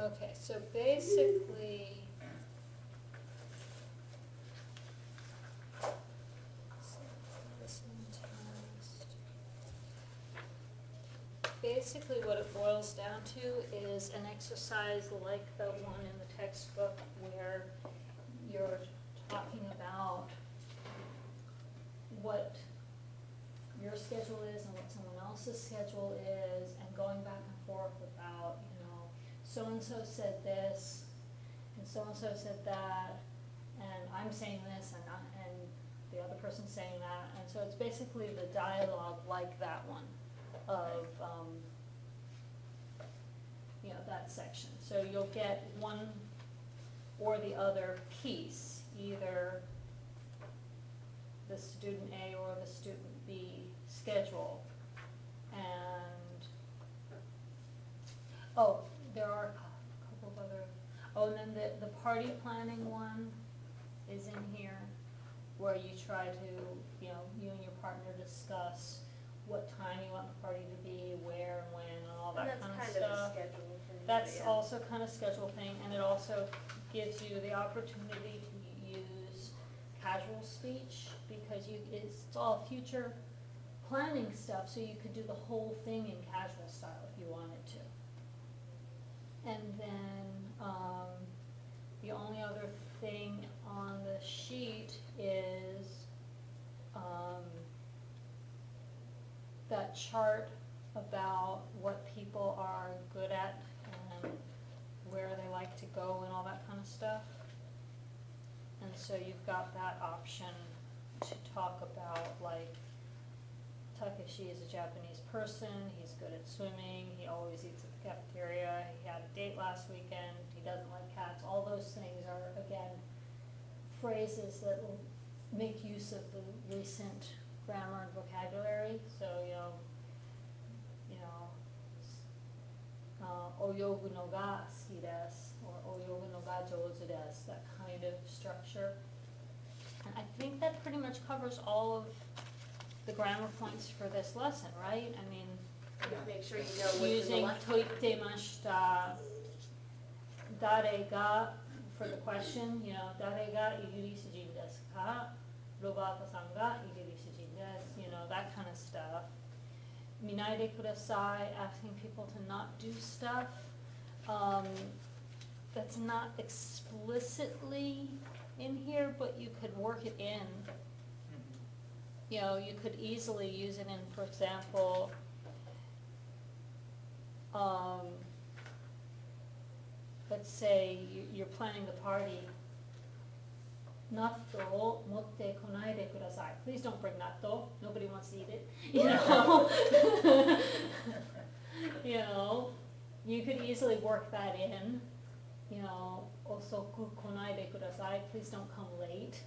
Okay, so basically, basically what it boils down to is an exercise like the one in the textbook where you're talking about what your schedule is and what someone else's schedule is, and going back and forth about, so-and-so said this, and so-and-so said that, and I'm saying this, and the other person's saying that, and so it's basically the dialogue like that one of, that section. So you'll get one or the other piece, either the student A or the student B schedule. And, there are a couple of other, and then the party planning one is in here, where you try to, you and your partner discuss what time you want the party to be, where and when, and all that kind of stuff. That's kind of a schedule thing. That's also kind of schedule thing, and it also gives you the opportunity to use casual speech, because it's all future planning stuff, so you could do the whole thing in casual style if you wanted to. And then the only other thing on the sheet is that chart about what people are good at and where they like to go and all that kind of stuff. And so you've got that option to talk about, like, Takeshi is a Japanese person, he's good at swimming, he always eats at the cafeteria, he had a date last weekend, he doesn't like cats. All those things are, again, phrases that will make use of the recent grammar and vocabulary. So, oyogu no ga suki desu, or oyogu no ga jouzu desu, that kind of structure. And I think that pretty much covers all of the grammar points for this lesson, right? I mean, make sure you know what's using in the lesson. toitemashita, dare ga for the question, dare ga igirisujin desu ka, Roberta-san ga igirisujin desu, that kind of stuff. Minaide kudasai, asking people to not do stuff. That's not explicitly in here, but you could work it in. You could easily use it in, for example, let's say you're planning the party. Natto o motte konaide kudasai. Please don't bring natto. Nobody wants to eat it. You could easily work that in. Osoku konaide kudasai. Please don't come late.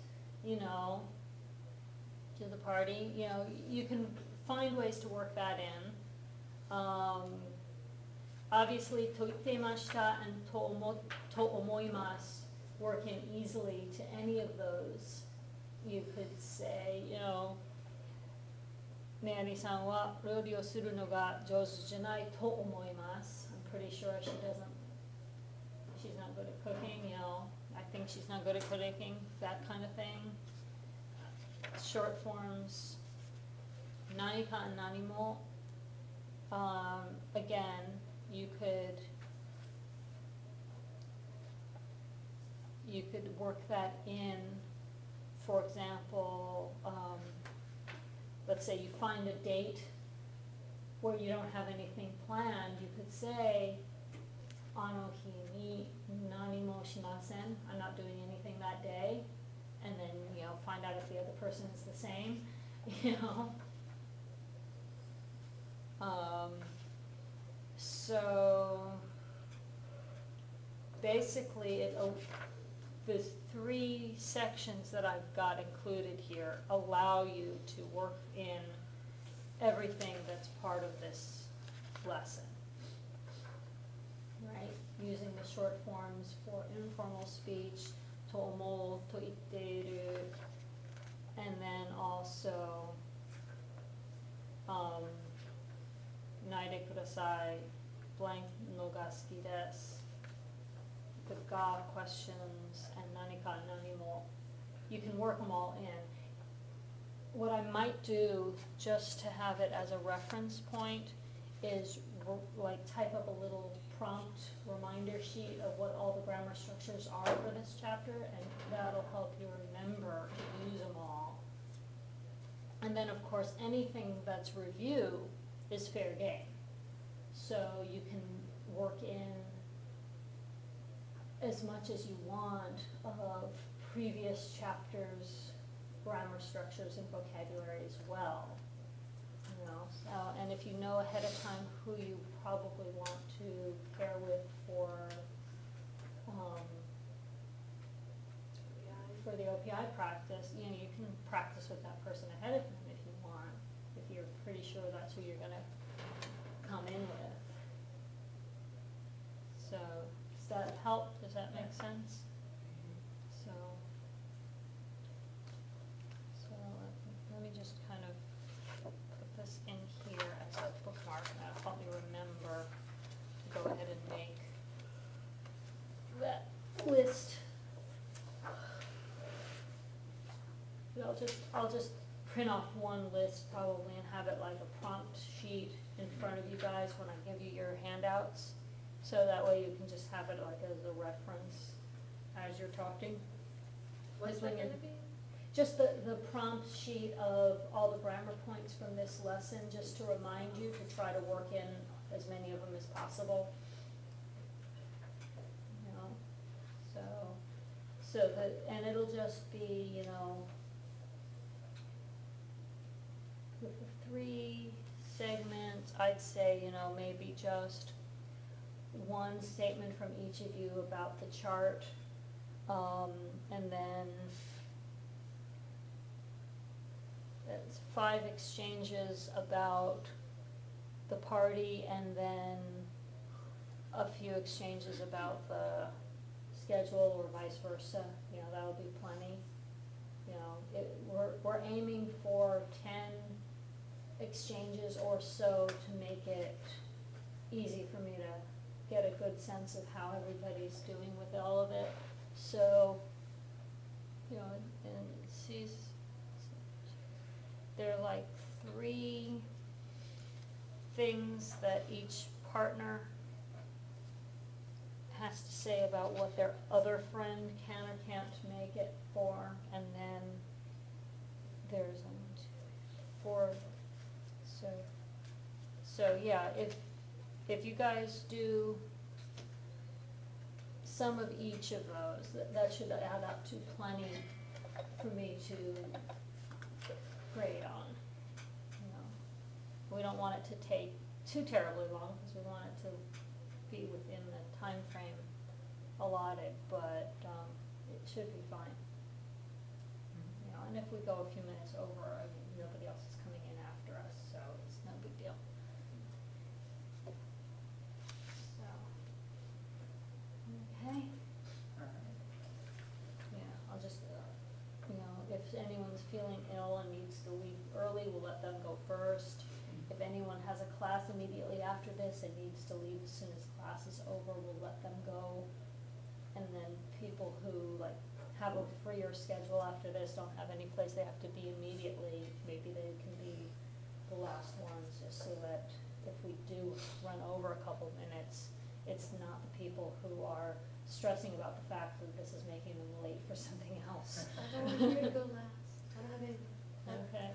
To the party. You can find ways to work that in. Obviously, toitemashita and to omoimasu work in easily to any of those. You could say, Meani-san wa ryori o suru no ga jouzu janai to omoimasu. I'm pretty sure she's not good at cooking, I think she's not good at cooking, that kind of thing. Short forms, nanika and nanimo. Again, you could work that in. For example, let's say you find a date where you don't have anything planned. You could say, ano hi ni nani mo shimasen, I'm not doing anything that day, and then find out if the other person is the same. So basically, the three sections that I've got included here allow you to work in everything that's part of this lesson, right? Using the short forms for informal speech, to omou, to itteru, and then also naide kudasai, blank no ga suki desu, the ga questions and nani ka nani mo, you can work them all in. What I might do, just to have it as a reference point, is like type up a little prompt reminder sheet of what all the grammar structures are for this chapter, and that'll help you remember to use them all. And then, of course, anything that's review is fair game. So you can work in as much as you want of previous chapters' grammar structures and vocabulary as well. You know, so, and if you know ahead of time who you probably want to pair with for the OPI practice, you know, you can practice with that person ahead of time if you want, if you're pretty sure that's who you're gonna come in with. So, does that help? Does that make sense? So let me just kind of put this in here as a bookmark, and that'll help me remember to go ahead and make that list. I'll just print off one list probably and have it like a prompt sheet in front of you guys when I give you your handouts. So that way you can just have it like as a reference as you're talking. What's that gonna be? Just the prompt sheet of all the grammar points from this lesson, just to remind you to try to work in as many of them as possible. You know, so that, and it'll just be, you know, with the 3 segments, I'd say, you know, maybe just one statement from each of you about the chart, and then it's 5 exchanges about the party, and then a few exchanges about the schedule or vice versa. You know, that'll be plenty. You know, we're aiming for 10 exchanges or so to make it easy for me to get a good sense of how everybody's doing with all of it. So, you know, and see, there are like 3 things that each partner has to say about what their other friend can or can't make it for, and then there's 1, 2, 4. So yeah, if you guys do some of each of those, that should add up to plenty for me to grade on. You know, we don't want it to take too terribly long, because we want it to be within the time frame allotted, but it should be fine. You know, and if we go a few minutes over, I mean, nobody else is coming in after us, so it's no big deal. So, okay. Yeah, I'll just, you know, if anyone's feeling ill and needs to leave early, we'll let them go first. If anyone has a class immediately after this and needs to leave as soon as class is over, we'll let them go. And then people who like have a freer schedule after this, don't have any place they have to be immediately, maybe they can be the last ones, just so that if we do run over a couple minutes, it's not the people who are stressing about the fact that this is making them late for something else. I don't want you to go last. I don't have any. Okay.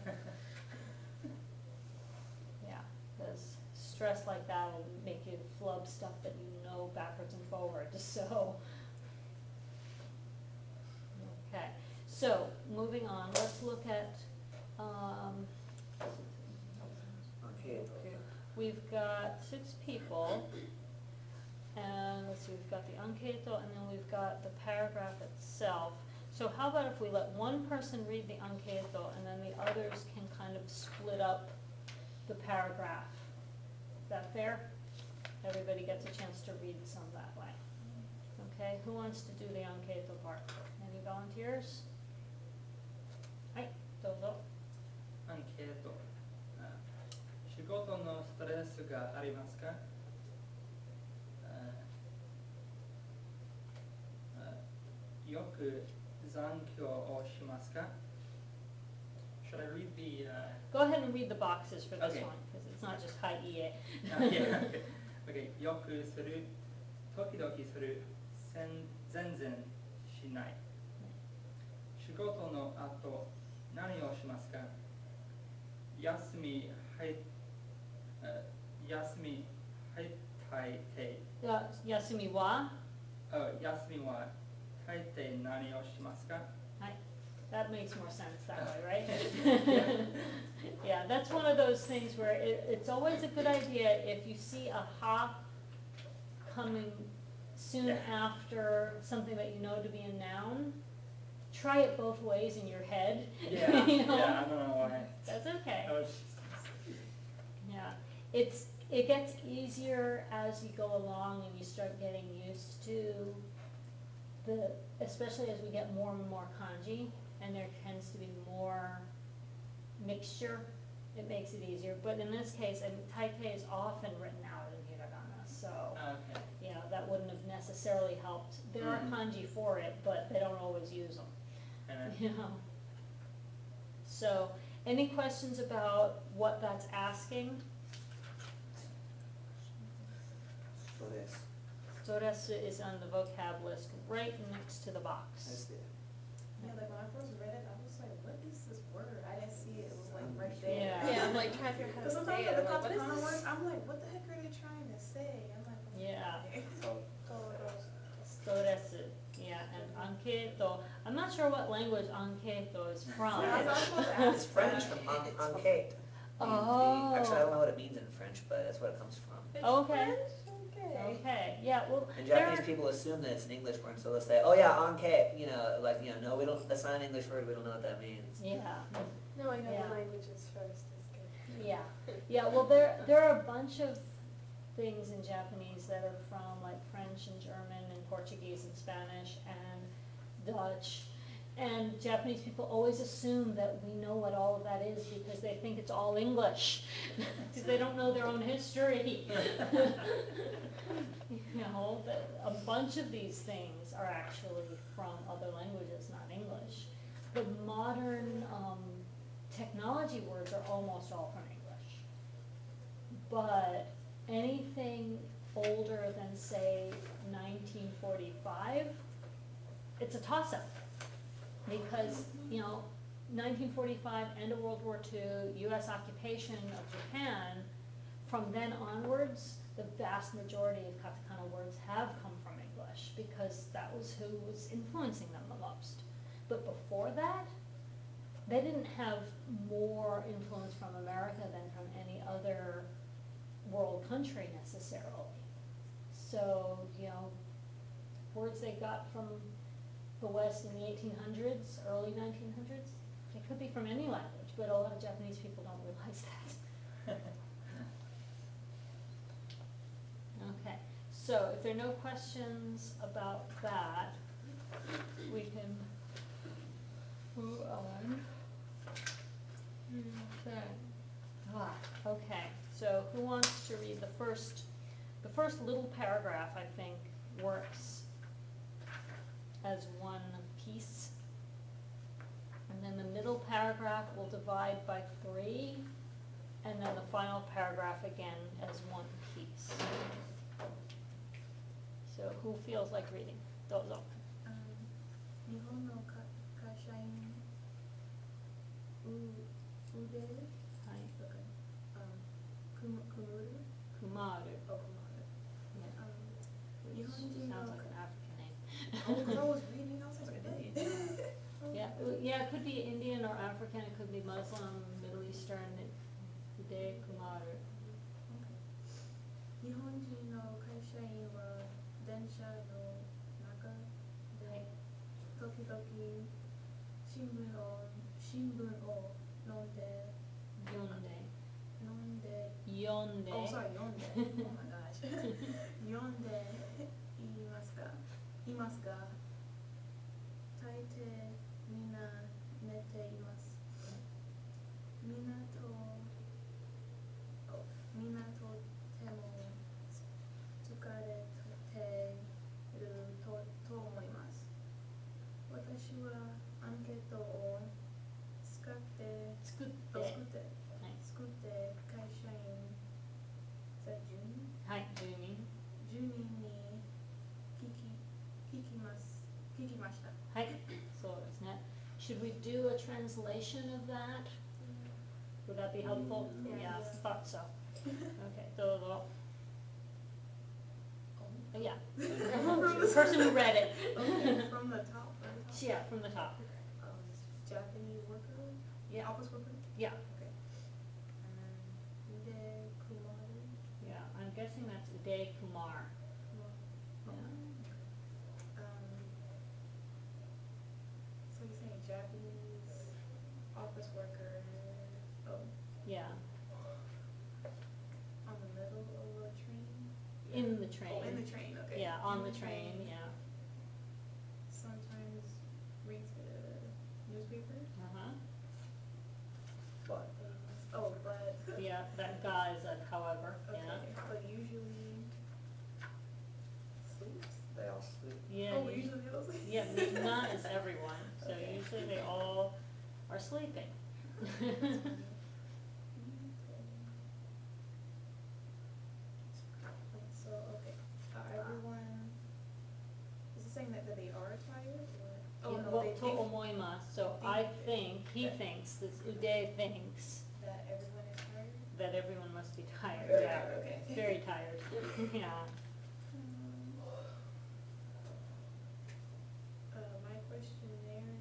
Yeah, because stress like that will make you flub stuff that you know backwards and forwards, so. Okay, so moving on, let's look at, we've got 6 people, and let's see, we've got the anketo, and then we've got the paragraph itself. So how about if we let one person read the anketo, and then the others can kind of split up the paragraph? Is that fair? Everybody gets a chance to read some that way. Okay, who wants to do the anketo part? Any volunteers? Hi, dozo. アンケート、仕事のストレスがありますか？よく残業をしますか? Should I read the... Go ahead and read the boxes for this Okay. one, because it's not just hi ie. Okay. よくする、時々する、全然しない。仕事の後、何をしますか? 休み入ったて、休みは? 休みは大抵何をしますか? That makes more sense that way, right? Yeah, that's one of those things where it's always a good idea if you see a ha coming soon Yeah. after something that you know to be a noun, try it both ways in your head. Yeah, You know? yeah, I don't know why. That's okay. I was- Yeah, it gets easier as you go along and you start getting used to especially as we get more and more kanji, and there tends to be more mixture, it makes it easier. But in this case, taite is often written out in hiragana, so, Okay. you know, that wouldn't have necessarily helped. There are Mhm. kanji for it, but they don't always use them. And You know. So, any questions about what that's asking? そうです。 Soresu is on the vocab list right next to the で box. すね。 Yeah, like when I first read it, I was like, what is this word? I didn't see it. It was like right there. Yeah. Yeah, I'm like trying to figure out how Because to sometimes say it. I I'm look like, up what the is words, this? I'm like, what the heck are they trying to say? I'm like, Yeah. okay. Soresu, yeah, and anketo. I'm not sure what language anketo is from. Yeah, I was supposed to ask It's French that. from enquête. Oh. Actually, I don't know what it means in French, but that's what it comes from. It's Okay. French? Okay. Okay, yeah, well, And there Japanese are- people assume that it's an English word, so they'll say, "Oh yeah, enquête," no, we don't. That's not an English word. We don't know what that means. Yeah, No, I know Yeah. the languages first. It's good. yeah, well, there are a bunch of things in Japanese that are from like French and German and Portuguese and Spanish and Dutch. And Japanese people always assume that we know what all of that is because they think it's all English, because they don't know their own history. You know, that a bunch of these things are actually from other languages, not English. The modern technology words are almost all from English. But anything older than, say, 1945, it's a toss-up. Because, you know, 1945, end of World War II, US occupation of Japan, from then onwards, the vast majority of katakana words have come from English because that was who was influencing them the most. But before that, they didn't have more influence from America than from any other world country necessarily. So, you know, words they got from the West in the 1800s, early 1900s, it could be from any language, but a lot of Japanese people don't realize that. Okay, so if there are no questions about that, we can move on. Okay, so who wants to read the first little paragraph, I think, works as one piece. And then the middle paragraph we'll divide by 3, and then the final paragraph again as one piece. So who feels like reading? Dozo. 日本の会社員腕はい。くむる Kumaru. Oh, Kumaru. Yeah. Which Sounds like an African name. Oh, because I was reading, I was It's like, like an what? Indian. Yeah, it could be Indian or African, it could be Muslim, Middle Eastern, Ude Kumaru. 日本人の会社員は電車の中で時々新聞を飲んで Yonde. Oh, sorry, 読んで Oh my gosh 読んでいますが大抵みんな寝ていますみんなとても疲れていると思います Should we do a translation of that? Would that be helpful? Yeah. Yeah, thought so. Okay, どうぞ. Yeah, the person who read it. Okay, from the top, right? Yeah, from the top. Japanese worker? Yeah, Office worker? yeah, Okay. Ude Kumari. yeah, I'm guessing that's Uday Kumar. Yeah. So you're saying Japanese office worker, oh, Yeah, on the middle of a train? in the train. Oh, in the train, okay. Yeah, on In the train, yeah. Sometimes reads the newspaper. Uh-huh. But Oh, but. Yeah, that guy is a however, Okay, yeah. but usually sleeps? they all sleep. Yeah, Oh, you- usually they don't sleep? yeah, not as everyone, so Okay. usually they all are sleeping. So, okay, everyone, is it saying that they are tired or? Oh, Yeah, no, well, they to think omoimasu, so I think, he that- thinks, this Uday thinks that everyone is tired? that everyone must be tired, Very yeah. tired, okay. Very tired, yeah. My questionnaire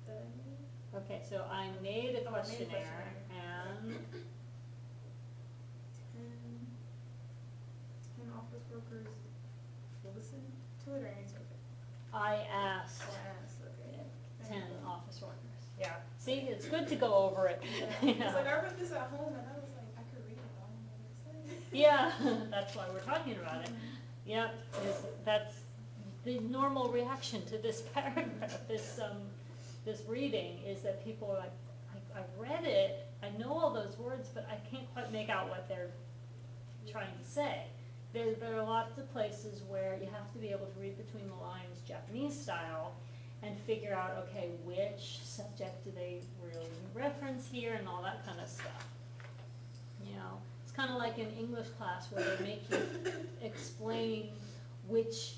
that I made, Okay, so I made a Oh, I made a questionnaire and, 10 office workers listen to it or answer it? I asked Oh, I asked, okay. 10 office workers. Yeah, see, it's good to go over it. Yeah, it's like I read this at home and I was like, I could read it, but I don't know what it says. Yeah, that's why we're talking about it. Yep, that's the normal reaction to this paragraph, this reading, is that people are like, I've read it, I know all those words, but I can't quite make out what they're trying to say. There are lots of places where you have to be able to read between the lines Japanese style and figure out, okay, which subject do they really reference here and all that kind of stuff. You know, it's kind of like in English class where they make you explain which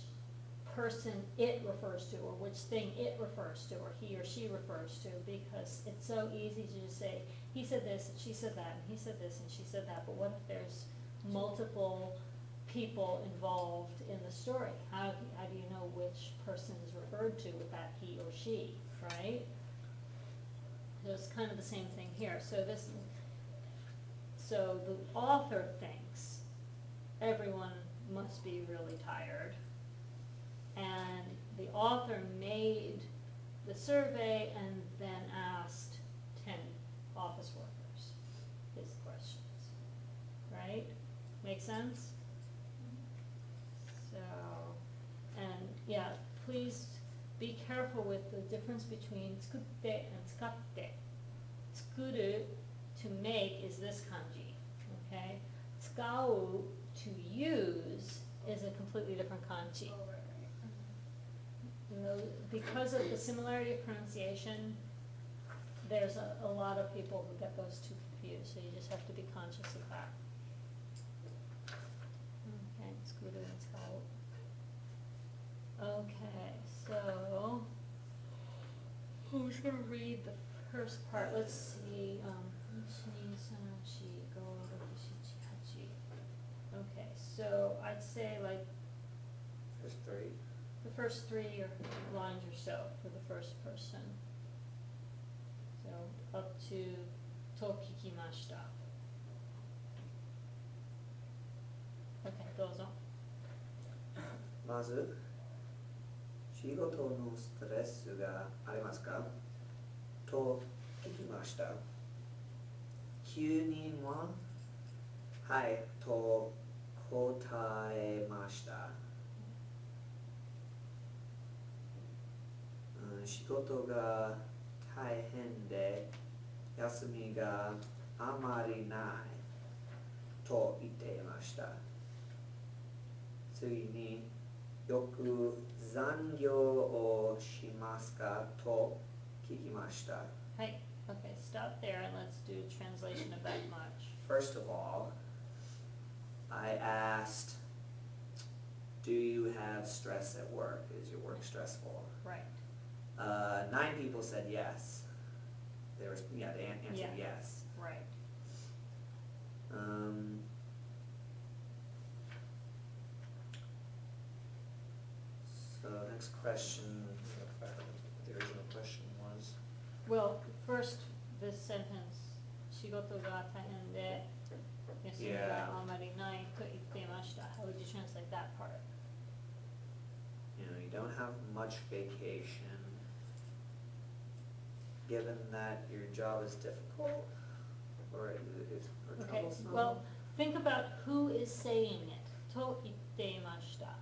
person it refers to or which thing it refers to or he or she refers to, because it's so easy to just say, he said this and she said that and he said this and she said that, but what if there's multiple people involved in the story? How do you know which person is referred to with that he or she, right? So it's kind of the same thing here. So the author thinks everyone must be really tired, and the author made the survey and then asked 10 office workers his questions, right? Make sense? So, and yeah, please be careful with the difference between 作って and 使って. 作る, to make, is this kanji, okay? 使う, to use, is a completely different kanji. Oh, right. You know, because of the similarity of pronunciation, there's a lot of people who get those two confused, so you just have to be conscious of that. Okay, 作る and 使う. Okay, so who's going to read the first part? Let's see. 1, 2, 3, 4, 5, 6, 7, 8. Okay, so I'd say like There's three. the first 3 lines or so for the first person. So up to と聞きました. Okay, どうぞ. まず、仕事のストレスがありますかと聞きました。9人は、はいと答えました。仕事が大変で休みがあまりないと言っていました。次によく残業をしますかと聞きました。Hey, okay, stop there and let's do a translation of that much. First of all, I asked, do you have stress at work? Is your work stressful? Right. 9 people said yes. They were, yeah, they answered Yeah. yes. Right. So next question, what the original question was. Well, first, this sentence, 仕事が大変で、休みがあまりないと言っていました。How would you translate that part? You know, you don't have much vacation. Given that your job is difficult, or Okay, troublesome. well, think about who is saying it. と言っていました。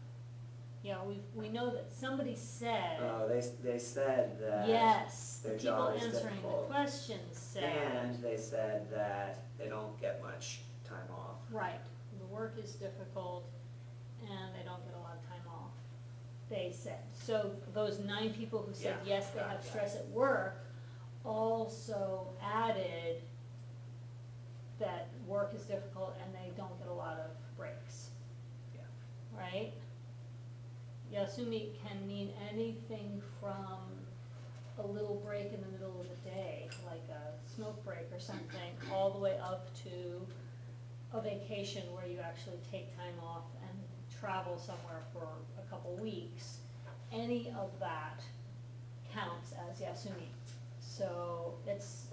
Yeah, we know that somebody said, Oh, they said that yes, the their people job is answering the difficult. question said, And they said that they don't get much time off. right, the work is difficult and they don't get a lot of time off, they said. So those 9 people who said Yeah, yes, they have gotcha. stress at work, also added that work is difficult and they don't get a lot of breaks, Yeah. right? Yasumi can mean anything from a little break in the middle of the day, like a smoke break or something, all the way up to a vacation where you actually take time off and travel somewhere for a couple weeks. Any of that counts as yasumi. So it's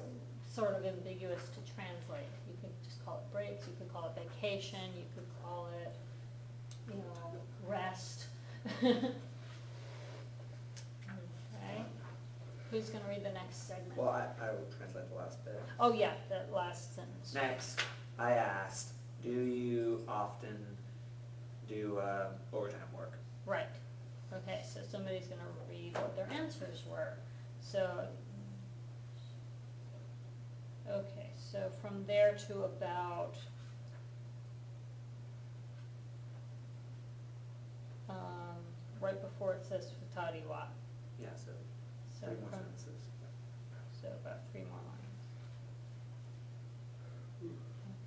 sort of ambiguous to translate. You could just call it breaks, you could call it vacation, you could call it, you know, rest. Okay. Who's gonna read the next segment? Well, I will translate the last bit. Oh, yeah, that last sentence. Next, I asked, do you often do overtime work? Right. Okay, so somebody's gonna read what their answers were. So, okay, so from there to about, right before it says futari wa. Yeah, so So 3 more from, sentences. so about 3 more lines.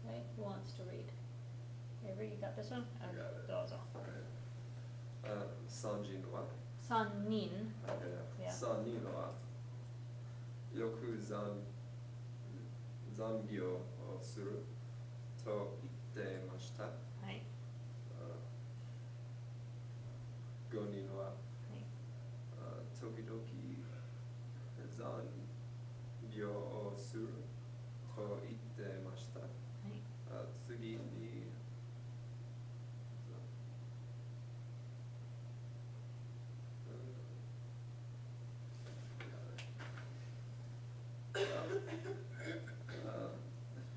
Okay, who wants to read? Avery, you got this one? I got it. Dozo. Sanjin wa? 3人 Yeah. 3人はよく残業をすると言っていました。はい5人ははい時々残業をすると言ってました。はい次に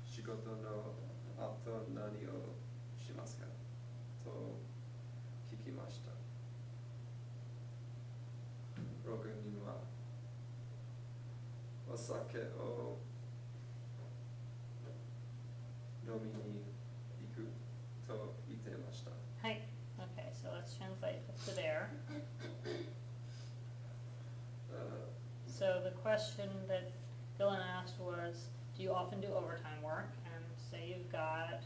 仕事の後何をしますかと聞きました。6人はお酒を飲みに行くと言ってました。はい Okay, so let's translate up to there. So the question that Dylan asked was, do you often do overtime work? And say you've got,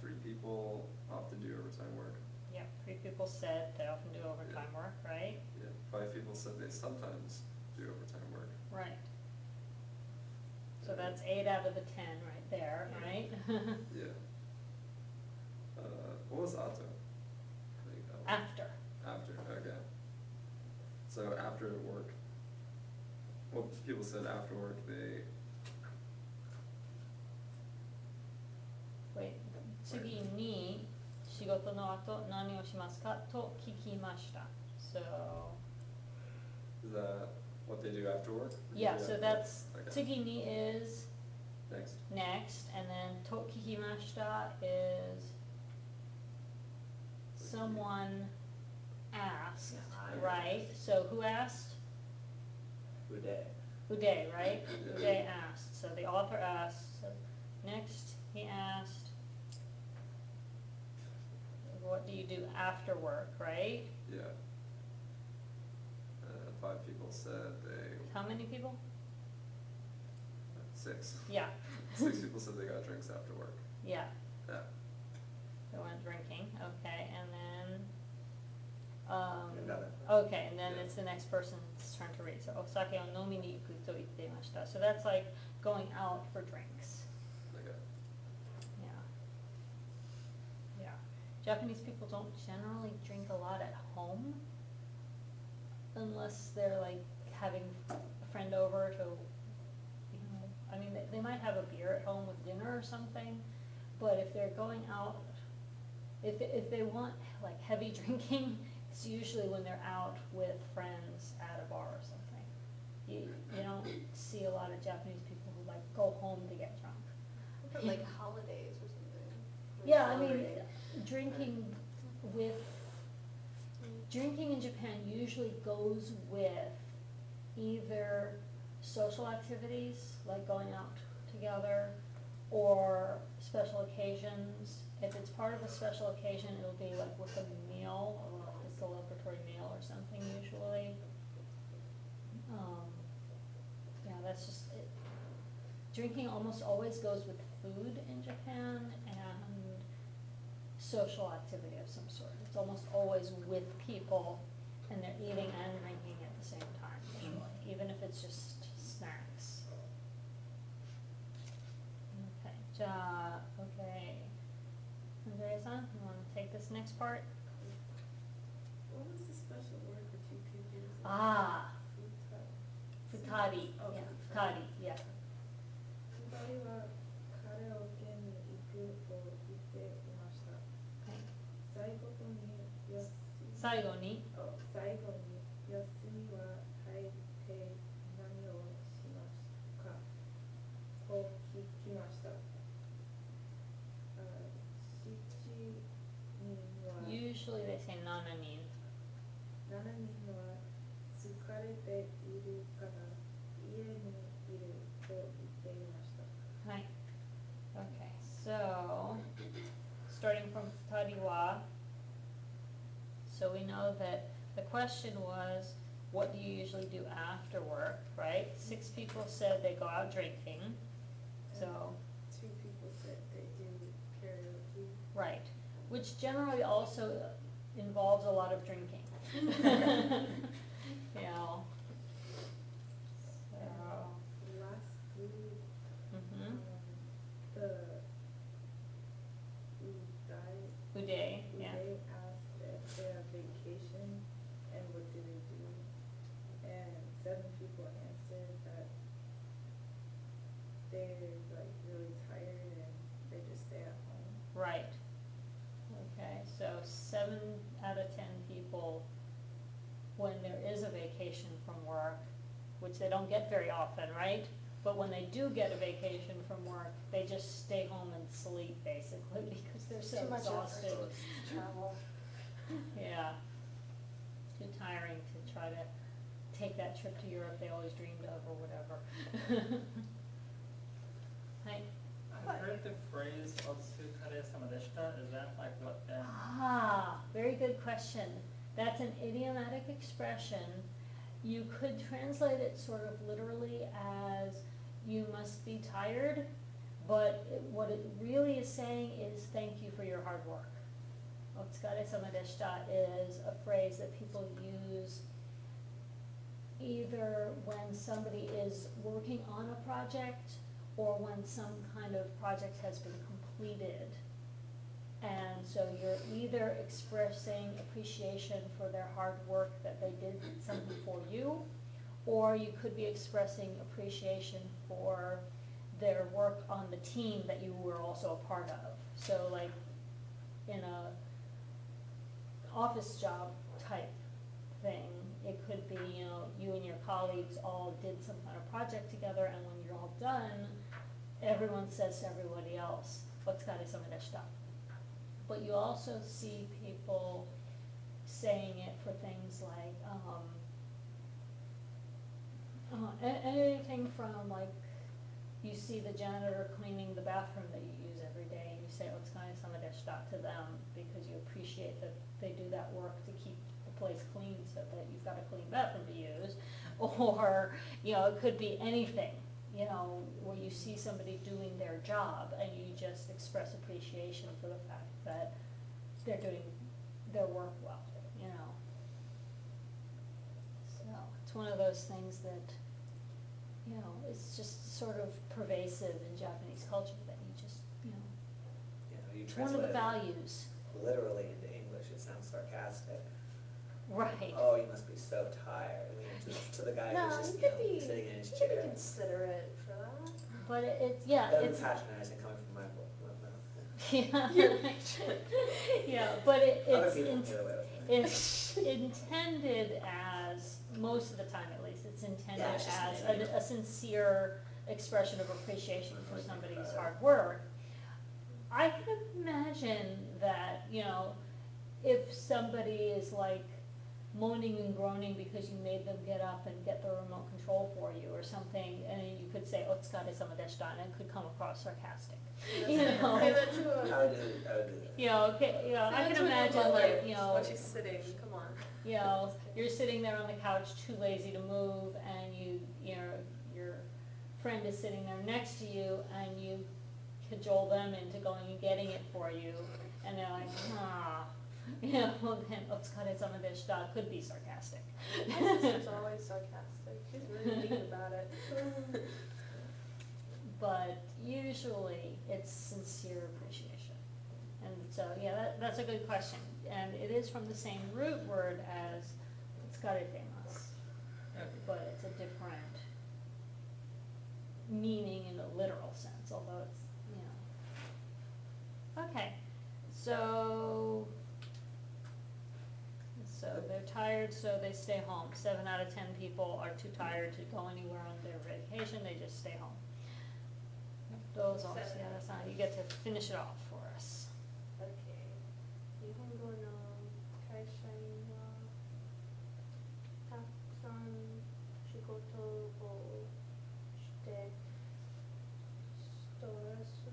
3 people often do overtime work. yeah, 3 people said they often do overtime work, right? Yeah, 5 people said they sometimes do overtime work. Right. So that's 8 out of the 10 right there, right? Yeah. What was ato? Like, After. After, okay. So after work, well, people said after work they, Wait, 次に仕事の後何をしますかと聞きました. So, is that what they do after work? yeah, Yeah, so that's, okay. 次に is Next. next, and then と聞きました is someone asked, Yeah, right? So who asked? Uday. Uday, right? Yeah. Uday asked, so the author asked, so next he asked, what do you do after work, right? Yeah. 5 people said they, How many people? 6. Yeah. 6 people said they got drinks after work. Yeah, Yeah. they went drinking, okay, and then, Another. okay, and then Yeah. it's the next person's read. So, お酒を飲みに行くと言っていました. So that's like going out for drinks. Okay. Yeah. Japanese people don't generally drink a lot at home unless they're like having a friend over to, I mean, they might have a beer at home with dinner or something, but if they're going out, if they want like heavy drinking, it's usually when they're out with friends at a bar or something. You don't see a lot of Japanese people who like go home to get drunk. What about like holidays or something? Like Yeah, I mean, celebrating? drinking in Japan usually goes with either social activities, like going out together, or special occasions. If it's part of a special occasion, it'll be like with a meal, or like a celebratory meal or something usually. Yeah, that's just it. Drinking almost always goes with food in Japan and social activity of some sort. It's almost always with people, and they're eating and drinking at the same time usually, even if it's just snacks. Okay, okay. Andrea-san, you want to take this next part? What was the special word for two people? Futari. Oh, Yeah, futari. futari, yeah. 二人は彼を県に行くと言っていました。はい。最後に最後に休みは大抵何をしますかと聞きました。Usually they say 7人。7人は疲れているから家にいると言っていました。はい。Okay, so starting from futari wa, so we know that the question was, what do you usually do after work, right? 6 people said they go out drinking, so. 2 people said they do karaoke. Right, which generally also involves a lot of drinking. You know. So. Lastly, Mhm. The Uday, yeah. Uday asked if they have vacation and what do they do, and 7 people answered that they're like really tired and they just stay at home. Right. Okay, so 7 out of 10 people, when there is a vacation from work, which they don't get very often, right? But when they do get a vacation from work, they just stay home and sleep basically because they're so Too much exhausted. effort to travel. Yeah. Too tiring to try to take that trip to Europe they always dreamed of or whatever. Hi. I've heard the phrase "otsukare-sama deshita." Is that like what then? Very good question. That's an idiomatic expression. You could translate it sort of literally as you must be tired, but what it really is saying is thank you for your hard work. Otsukare-sama deshita is a phrase that people use either when somebody is working on a project or when some kind of project has been completed. And so you're either expressing appreciation for their hard work that they did something for you, or you could be expressing appreciation for their work on the team that you were also a part of. So like in a office job type thing, it could be, you know, you and your colleagues all did some kind of project together, and when you're all done, everyone says to everybody else, "Otsukare-sama deshita." But you also see people saying it for things like anything from like you see the janitor cleaning the bathroom that you use every day, and you say "Otsukare-sama deshita" to them because you appreciate that they do that work to keep the place clean so that you've got a clean bathroom to use. Or, you know, it could be anything, you know, where you see somebody doing their job and you just express appreciation for the fact that they're doing their work well, you know. So, it's one of those things that, you know, it's just sort of pervasive in Japanese culture that you just, you know, You know, you it's one of the translate it values. literally into English, it sounds sarcastic. Right. Oh, you must be so tired. I mean, to the guy No, who's just, you you could know, be, sitting in his you could chair. be considerate for that. But it's, yeah, That'd it's, be patronizing coming from my mouth. yeah. Yeah, but Other it's, people in- can get away with it. it's intended as, most of the time at least, it's intended Yeah, it's just as an idiom. a sincere expression of appreciation for Mhm. somebody's hard work. I can imagine that, you know, if somebody is like moaning and groaning because you made them get up and get the remote control for you or something, and you could say, "Otsukare-sama deshita," and it could come across sarcastic. You know? Say that to I would do that. You know, okay, you know, Say I that can to a new imagine mother like, you know, when she's sitting, come on. you know, you're sitting there on the couch too lazy to move, and you know, your friend is sitting there next to you, and you cajole them into going and getting it for you, and they're like, you know, then "Otsukare-sama deshita" could be sarcastic. My sister's always sarcastic. She's really mean about it. But usually it's sincere appreciation. And so, yeah, that's a good question. And it is from the same root word as "otsukaretemasu," Okay. but it's a different meaning in a literal sense, although it's, you know. Okay, so they're tired, so they stay home. 7 out of 10 people are too tired to go anywhere on their vacation, they just stay home. Those are, yeah, that's not, you get to finish it off for us. Okay. 日本語の会社員はたくさん仕事をしてストレス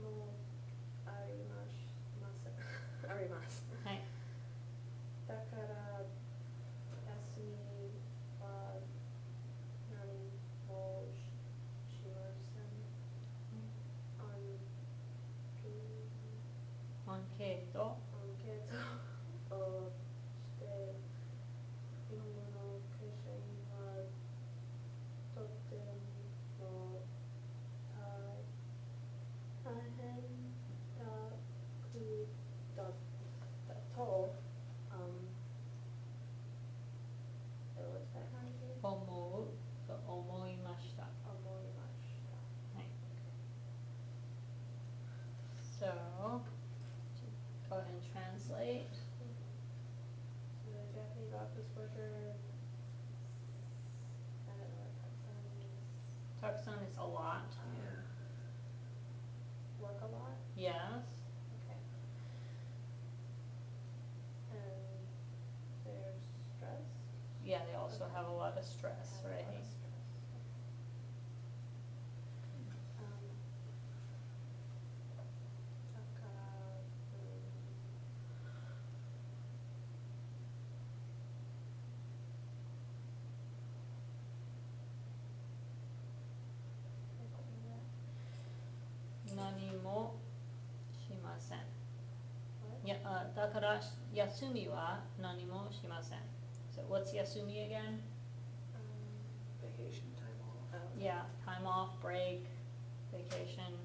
もありますありますはい。だから休みは何もしません。アンケート。アンケートをして日本語の会社員はとても大変だとwhat's that kanji? 思うと思いました。思いました。はい。So, go ahead and translate. So the Japanese office worker, I don't know what takusan means. Takusan is a lot. Yeah. Work a lot? Yes. Okay. And they're stressed? Yeah, they also have a lot of stress, Have a right? lot of stress. Nanimo shimasen. や、だから休みは何もしません。So what's 休み again? Vacation time off. Yeah, time off, break, vacation.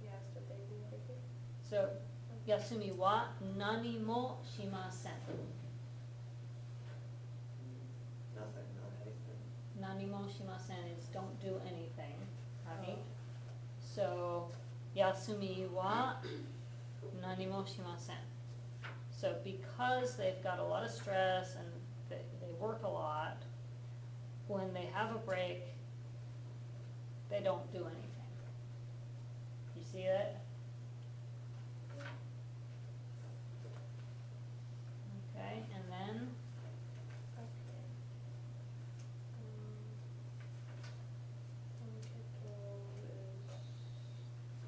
He asked if they do anything. So 休みは何もしません。 Nothing, not anything. 何もしません is don't do anything, right? So 休みは何もしません. So because they've got a lot of stress and they work a lot, when they have a break, they don't do anything. You see that? Okay, and then Okay.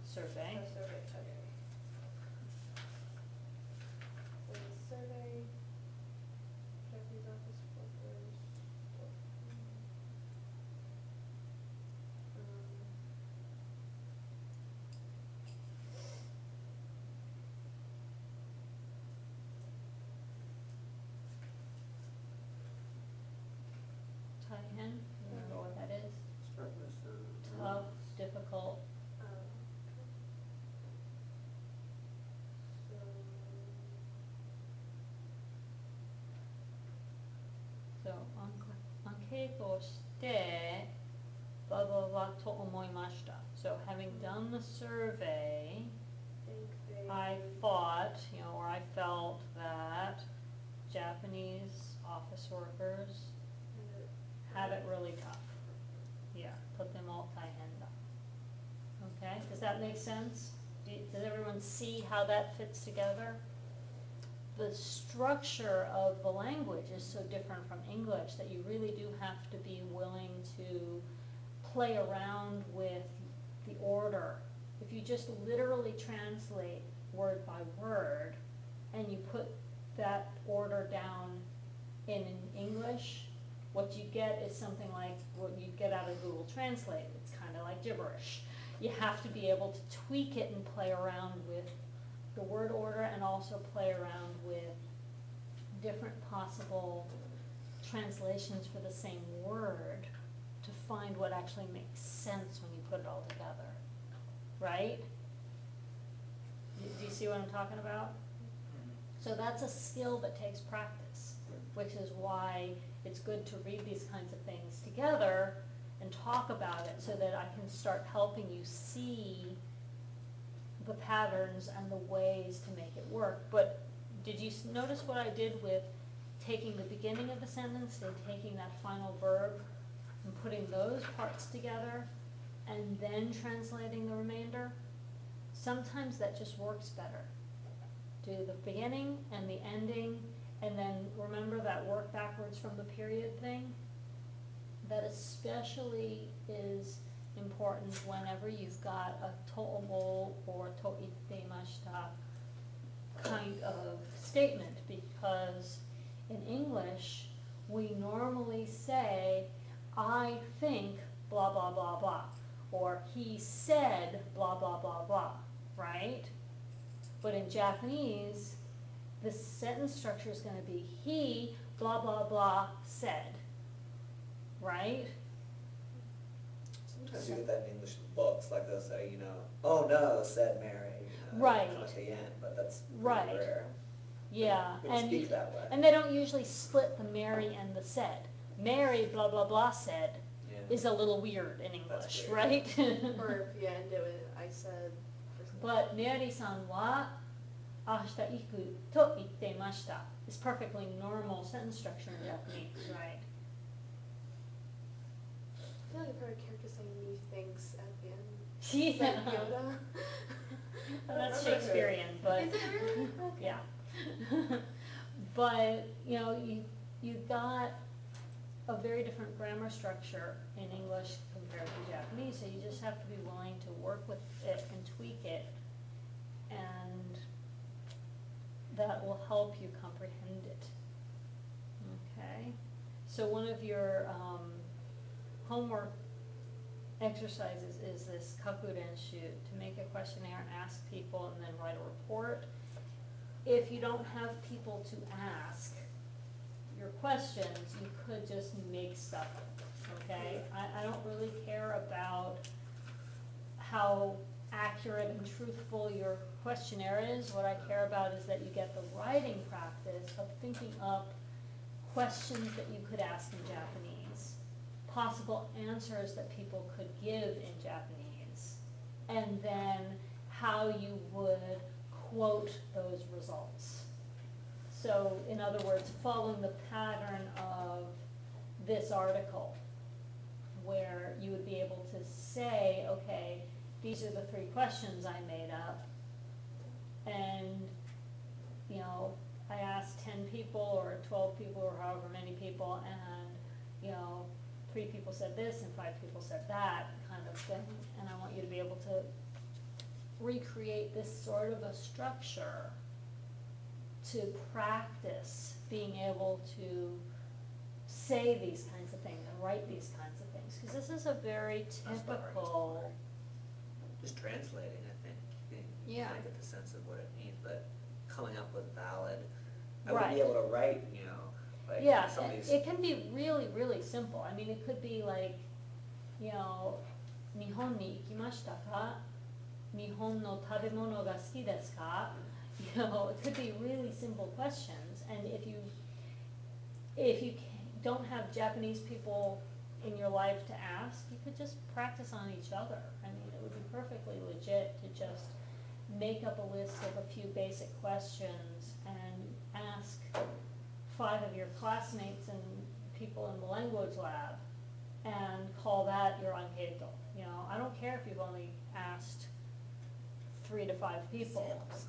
survey. A survey, okay. So the survey, Japanese office workers. taihen? Remember what that is? Start with Tough, difficult. So, So, アンケートをして、blah blah blah と思いました. So, having done the survey, think they I thought, or I felt that Japanese office workers have it really tough. Yeah, とても大変だ. Okay, does that make sense? Does everyone see how that fits together? The structure of the language is so different from English that you really do have to be willing to play around with the order. If you just literally translate word by word and you put that order down in English, what you get is something like what you get out of Google Translate. It's kind of like gibberish. You have to be able to tweak it and play around with the word order and also play around with different possible translations for the same word to find what actually makes sense when you put it all together. Right? Do you see what I'm talking about? So that's a skill that takes practice, which is why it's good to read these kinds of things together and talk about it so that I can start helping you see the patterns and the ways to make it work. But did you notice what I did with taking the beginning of the sentence and taking that final verb and putting those parts together and then translating the remainder? Sometimes that just works better. Do the beginning and the ending, and then remember that work backwards from the period thing? That especially is important whenever you've got a to'omo or to'itemashita kind of statement, because in English we normally say, I think blah blah blah blah, or he said blah blah blah blah, right? But in Japanese, the sentence structure is going to be he blah blah blah said, right? Sometimes you get that in English books, like they'll say, oh no, said Mary. Right. Kind of at the end, but that's Right. pretty rare. Yeah, They don't speak that way. and they don't usually split the Mary and the said. Mary blah blah blah said Yeah. is a little weird in English, weird. right? or if you end it with I said or something. But Mary-san wa ashita iku to ittemashita is perfectly normal sentence structure in Japanese, right? I feel like I've heard a character saying new things at the end. She It's like Yoda. That's Shakespearean, but Is it really? Okay. yeah. But you got a very different grammar structure in English compared to Japanese, so you just have to be willing to work with it and tweak it, and that will help you comprehend it. Okay? So one of your homework exercises is this kakudenshu, to make a questionnaire and ask people and then write a report. If you don't have people to ask your questions, you could just make stuff up, okay? I don't really care about how accurate and truthful your questionnaire is. What I care about is that you get the writing practice of thinking up questions that you could ask in Japanese, possible answers that people could give in Japanese, and then how you would quote those results. So, in other words, following the pattern of this article, where you would be able to say, okay, these are the 3 questions I made up, and, I asked 10 people or 12 people or however many people, and, 3 people said this and 5 people said that kind of thing, and I want you to be able to recreate this sort of a structure to practice being able to say these kinds of things and write these kinds of things, because this is a very That's the hardest typical. part. Just translating, I think. You Yeah. kind of get the sense of what it means, but coming up with valid. I wouldn't be able to write, Like Yeah, somebody's it can be really, really simple. I mean, it could be like, you know, 日本に行きましたか? 日本の食べ物が好きですか? You know, it could be really simple questions. And if you don't have Japanese people in your life to ask, you could just practice on each other. I mean, it would be perfectly legit to just make up a list of a few basic questions and ask 5 of your classmates and people in the language lab and call that your anketo. You know, I don't care if you've only asked 3 to 5 people. sample size.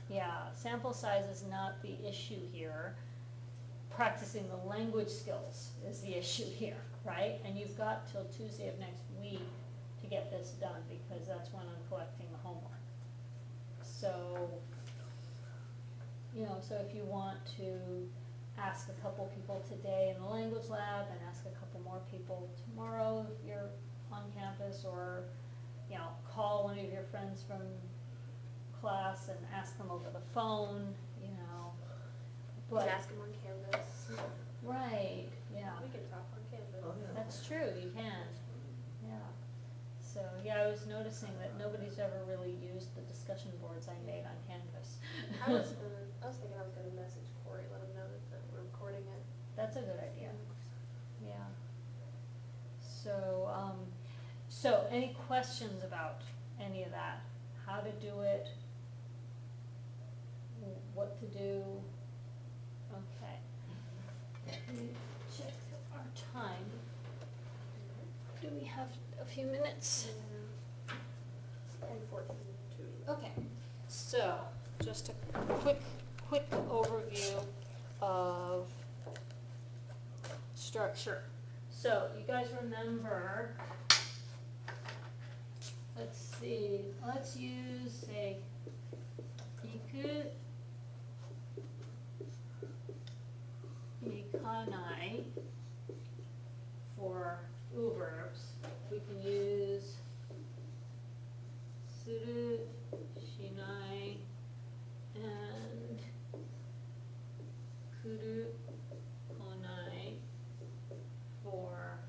Yeah, sample size is not the issue here. Practicing the language skills is the issue here, right? And you've got till Tuesday of next week to get this done, because that's when I'm collecting the homework. So, you know, so if you want to ask a couple people today in the language lab and ask a couple more people tomorrow if you're on campus, or, you know, call one of your friends from class and ask them over the phone, you know. We But, can ask them on Canvas. right, yeah, We can talk on Canvas. Oh, yeah. that's true, you can, yeah. So, yeah, I was noticing that nobody's ever really used the discussion boards I made on Canvas. I was thinking I was gonna message Corey, let him know that we're recording it. That's a good idea, yeah. So, so any questions about any of that? How to do it? What to do? Okay. Let me check our time. Do we have a few minutes? 10:14. Okay, so just a quick overview of structure. So you guys remember, let's see, let's use, say, iku, ikanai for verbs. We can use suru, shinai, and kuru, konai for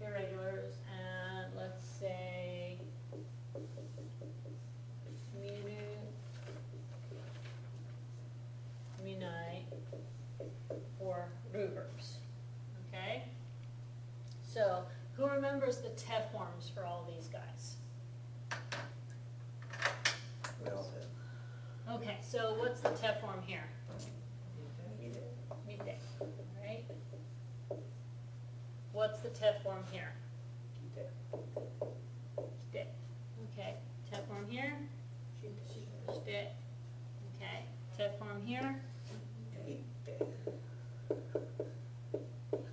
irregulars, and let's say miru, minai for verbs. Okay? So, who remembers the te forms for all these guys? We all do. Okay, so what's the te form here? Mite, right? What's the te form here? Shite. Okay, te form here? Shite. Okay, te form here?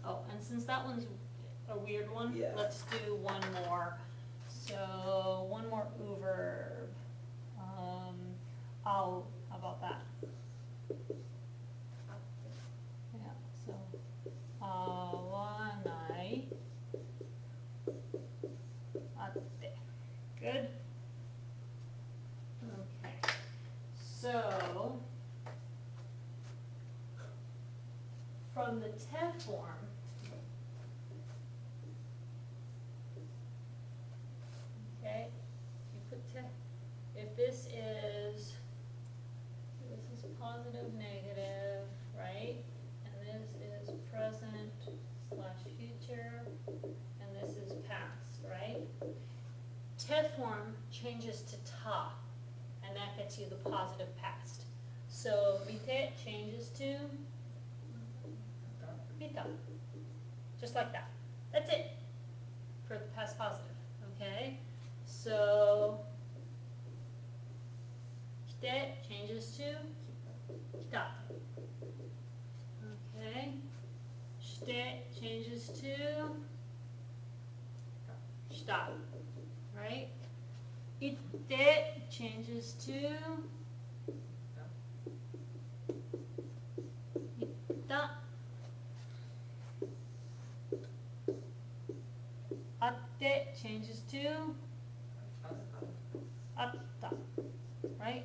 Oh, and since that one's a weird one, Yeah. let's do one more. So, one more verb. How about that? Yeah, so, awanai, atte. Good? Okay, so, from the te form, okay, you put te, if this is positive, negative, right? And this is present / future, and this is past, right? Te form changes to ta, and that gets you the positive past. So mite changes to mita, just like that. That's it for the past positive, okay? So kite changes to kita. Okay. Shite changes to shita, right? Itte changes to itta. Atte changes to atta, right?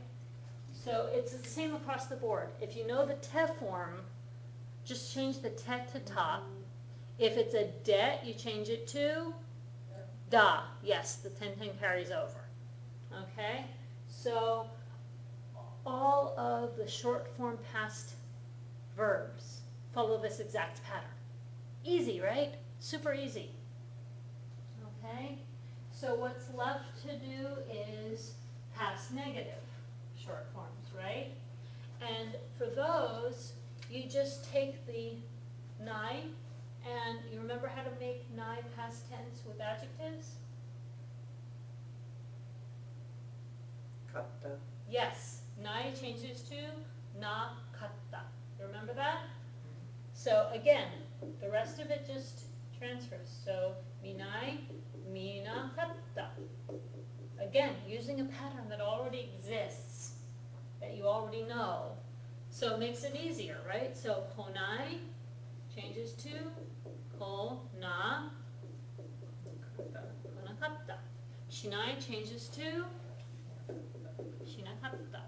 So it's the same across the board. If you know the te form, just change the te to ta. If it's a det, you change it to da. Yes, the ten carries over. Okay? So all of the short form past verbs follow this exact pattern. Easy, right? Super easy. Okay? So what's left to do is past negative short forms, right? And for those, you just take the nai, and you remember how to make nai past tense with adjectives? Katta. Yes, nai changes to na katta. You remember that? So again, the rest of it just transfers. So minai, mina katta. Again, using a pattern that already exists, that you already know. So it makes it easier, right? So konai changes to kona, konakatta. Shinai changes to shinakatta.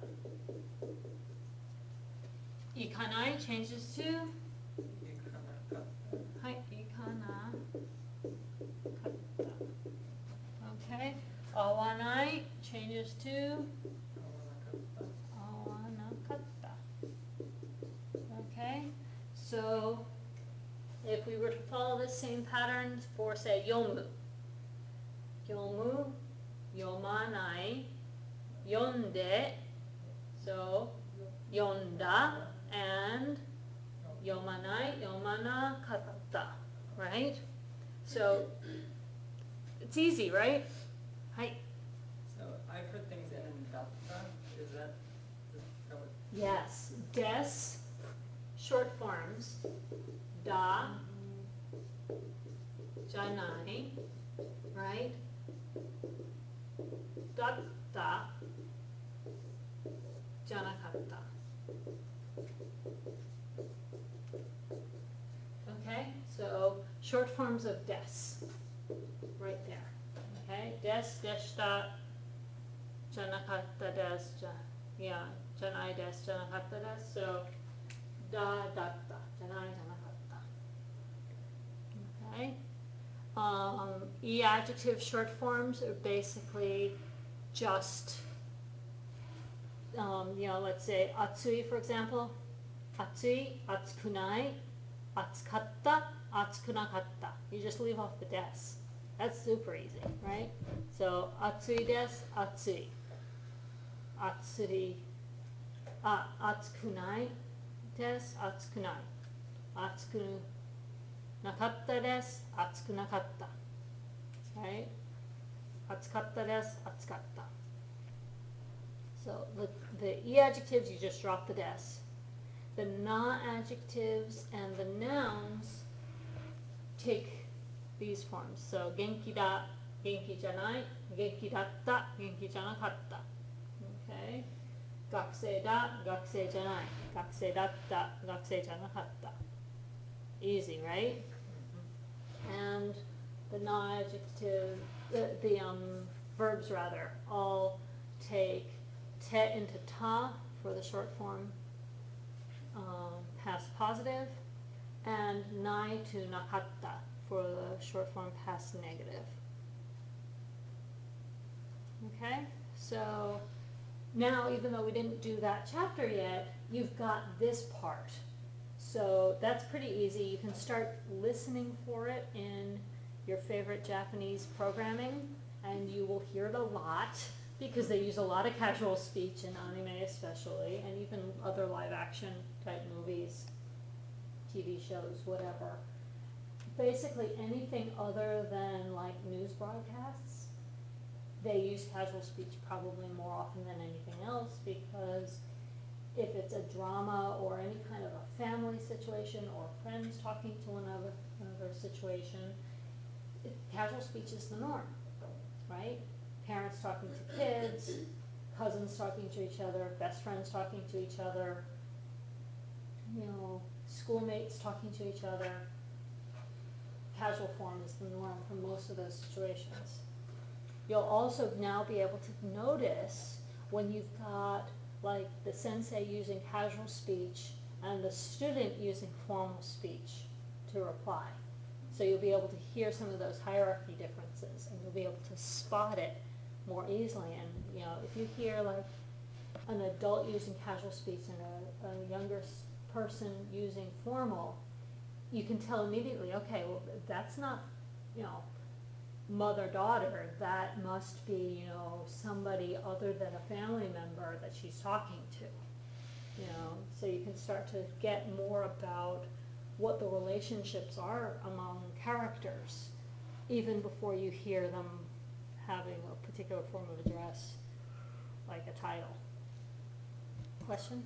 Ikanai changes to ikana katta. Okay. Awanai changes to awanakatta. Okay. So if we were to follow this same pattern for, say, yomu. Yomu, yomanai, yonde, so yonda, and yomanai, yomanakatta, right? So it's easy, right? Hi. So I've heard things in datta. Is that what? Yes, des, short forms, da, janai, right? Datta, janakatta. Okay, so short forms of des, right there. Okay, des, deshta, janakatta des, janai des, janakatta des, so da, datta, janai, janakatta. Okay. E-adjective short forms are basically just, let's say atsui, for example. Atsui, atsukunai, atsukatta, atsukunakatta. You just leave off the des. That's super easy, right? So atsui desu, atsui. Atsuri, atsukunai desu, atsukunai. Atsukunakatta desu, atsukunakatta. Right? Atsukatta desu, atsukatta. So the e-adjectives, you just drop the des. The na-adjectives and the nouns take these forms. So genki da, genki janai, genki datta, genki janakatta. Okay? Gakusei da, gakusei janai, gakusei datta, gakusei janakatta. Easy, right? And the na-adjective, the verbs rather, all take te into ta for the short form past positive, and nai to nakatta for the short form past negative. Okay, so now even though we didn't do that chapter yet, you've got this part. So that's pretty easy. You can start listening for it in your favorite Japanese programming, and you will hear it a lot because they use a lot of casual speech in anime especially, and even other live action type movies, TV shows, whatever. Basically anything other than like news broadcasts, they use casual speech probably more often than anything else, because if it's a drama or any kind of a family situation or friends talking to another situation, casual speech is the norm, right? Parents talking to kids, cousins talking to each other, best friends talking to each other, schoolmates talking to each other. Casual form is the norm for most of those situations. You'll also now be able to notice when you've got like the sensei using casual speech and the student using formal speech to reply. So you'll be able to hear some of those hierarchy differences, and you'll be able to spot it more easily. And, you know, if you hear like an adult using casual speech and a younger person using formal, you can tell immediately, okay, well, that's not, you know, mother-daughter, that must be, you know, somebody other than a family member that she's talking to, you know, so you can start to get more about what the relationships are among characters, even before you hear them having a particular form of address, like a title. Question?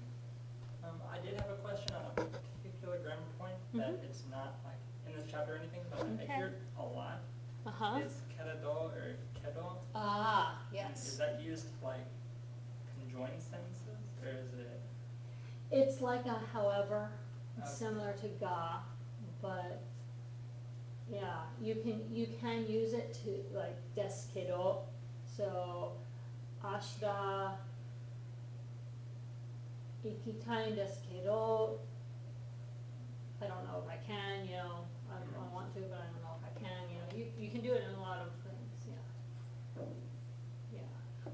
I did have a question on a particular grammar point that it's not like in this chapter or anything, but Okay. I hear it a lot. Uh-huh. Is keredo or kedo? Ah, Is yes. that used to like conjoin sentences, or is it? It's like a however, Okay. similar to ga, but yeah, you can use it to like desu kedo. So ashita ikitai desu kedo. I don't know if I can, you know, I want to, but I don't know if I can, you know. You can do it in a lot of things, yeah. Yeah.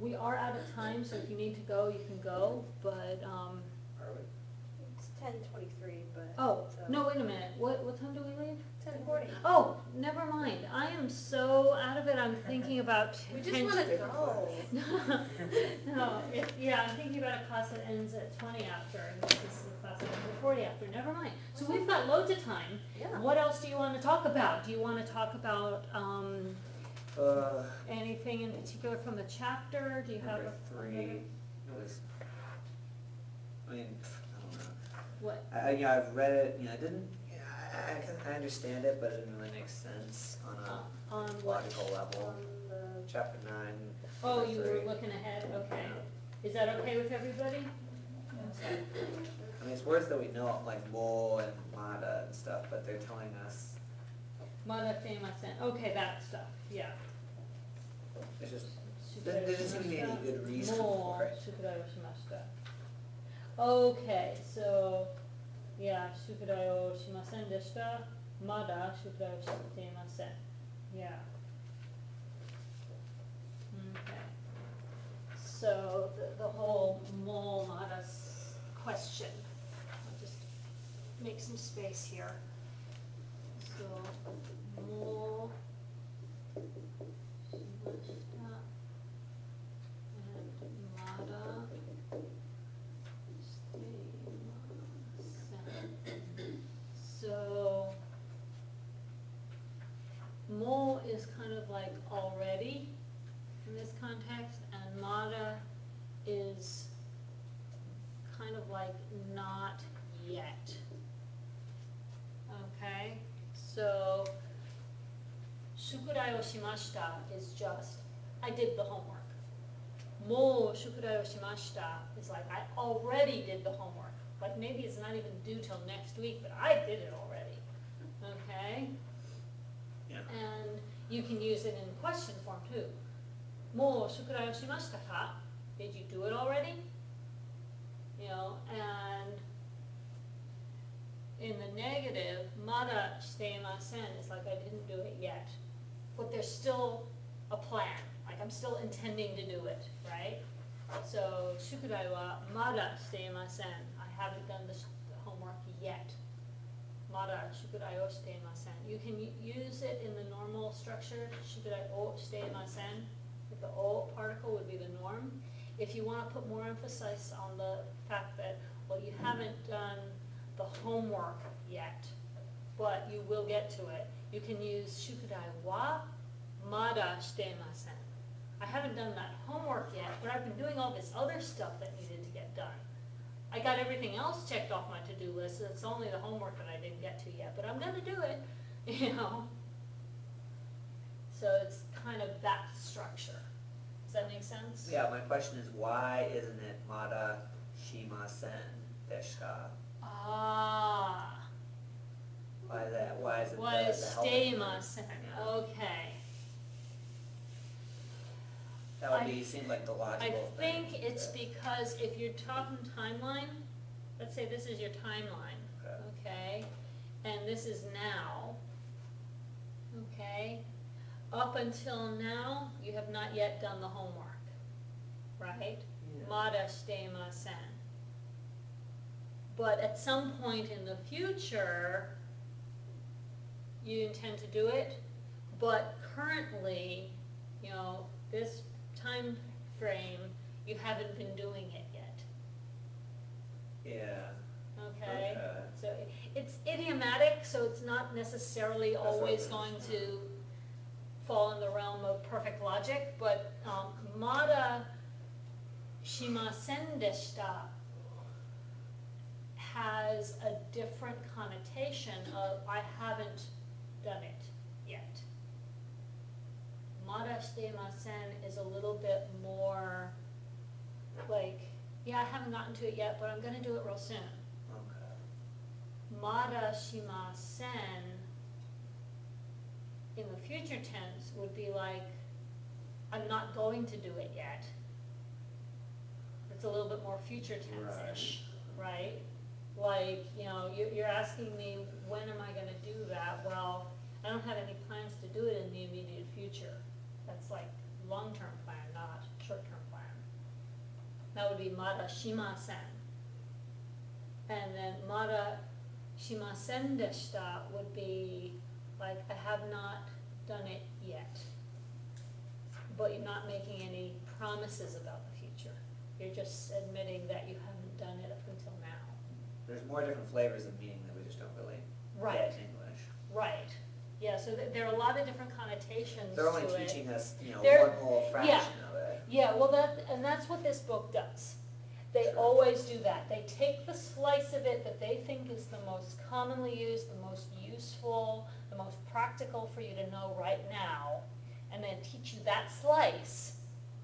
We are out of time, so if you need to go, you can go, but Are we? It's 10:23, but. oh, so- no, wait a minute, what time do we leave? 10:40. Oh, never mind, I am so out of it, I'm thinking about. We just wanna go. No, yeah, I'm thinking about a class that ends at 20 after, and this is a class that ends at 40 after, never mind. So we've got loads of time. Yeah. What else do you want to talk about? Do you want to talk about, anything in particular from the chapter? Do you have Number a? 3 was, I mean, I don't know. What? You know, I've read it, you know, I understand it, but it didn't really make sense on a On what? logical level. On the, Chapter 9. Oh, number you were 3. looking ahead, okay. Is that okay with everybody? I mean, it's words that we know, like mo and mada and stuff, but they're telling us, Mada temasen, okay, that stuff, yeah. it's just, there doesn't seem to be any good reason Mo for it. shukudai o shimashita. Okay, so, yeah, shukudai o shimasen deshita, mada shukudai o shitemasen, yeah. Okay. So the whole mo mada question, I'll just make some space here. So, mo shimashita and mada shitemasen. So, mo is kind of like already in this context, and mada is kind of like not yet. Okay, so shukudai o shimashita is just, I did the homework. Mo shukudai o shimashita is like, I already did the homework. Like maybe it's not even due till next week, but I did it already. Okay? Yeah. And you can use it in question form too. Mo shukudai o shimashita ka? Did you do it already? You know, and in the negative, mada shitemasen is like I didn't do it yet. But there's still a plan, like I'm still intending to do it, right? So, shukudai wa mada shitemasen. I haven't done the homework yet. Mada shukudai o shitemasen. You can use it in the normal structure, shukudai o shitemasen. If the o particle would be the norm. If you want to put more emphasis on the fact that, well, you haven't done the homework yet, but you will get to it, you can use shukudai wa mada shitemasen. I haven't done that homework yet, but I've been doing all this other stuff that needed to get done. I got everything else checked off my to-do list, so it's only the homework that I didn't get to yet, but I'm gonna do it, you know? So it's kind of that structure. Does that make sense? Yeah, my question is, why isn't it mada shimasen deshita? Ah. Why that? Why is it Why is the helping verb? stemasen? Yeah. Okay. That would be, seemed like the I logical thing. think it's to- because if you're talking timeline, let's say this is your timeline, Okay. okay? And this is now, okay? Up until now, you have not yet done the homework, right? Yeah. Mada shitemasen. But at some point in the future, you intend to do it, but currently, you know, this time frame, you haven't been doing it yet, Yeah. okay? Okay. So it's idiomatic, so it's not necessarily That's what always it going is, to fall in the realm of perfect logic, but Mada shimasen deshita has a different connotation of I haven't done it yet. Mada shitemasen is a little bit more like, yeah, I haven't gotten to it yet, but I'm going to do it real soon. Okay. Mada shimasen in the future tense would be like, I'm not going to do it yet. It's a little bit more future tense-ish, right? Like, you know, you're asking me, when am I going to do that? Well, I don't have any plans to do it in the immediate future. That's like long-term plan, not short-term plan. That would be Mada shimasen. And then Mada shimasen deshita would be like, I have not done it yet. But you're not making any promises about the future. You're just admitting that you haven't done it up until now. There's more different flavors of meaning that we just don't really Right. get in English. Right. Yeah, so there are a lot of different connotations They're only to it. teaching us, you know, They're- one whole fraction of it. Yeah, well, that's what this book does. They Sure. always do that. They take the slice of it that they think is the most commonly used, the most useful, the most practical for you to know right now, and then teach you that slice.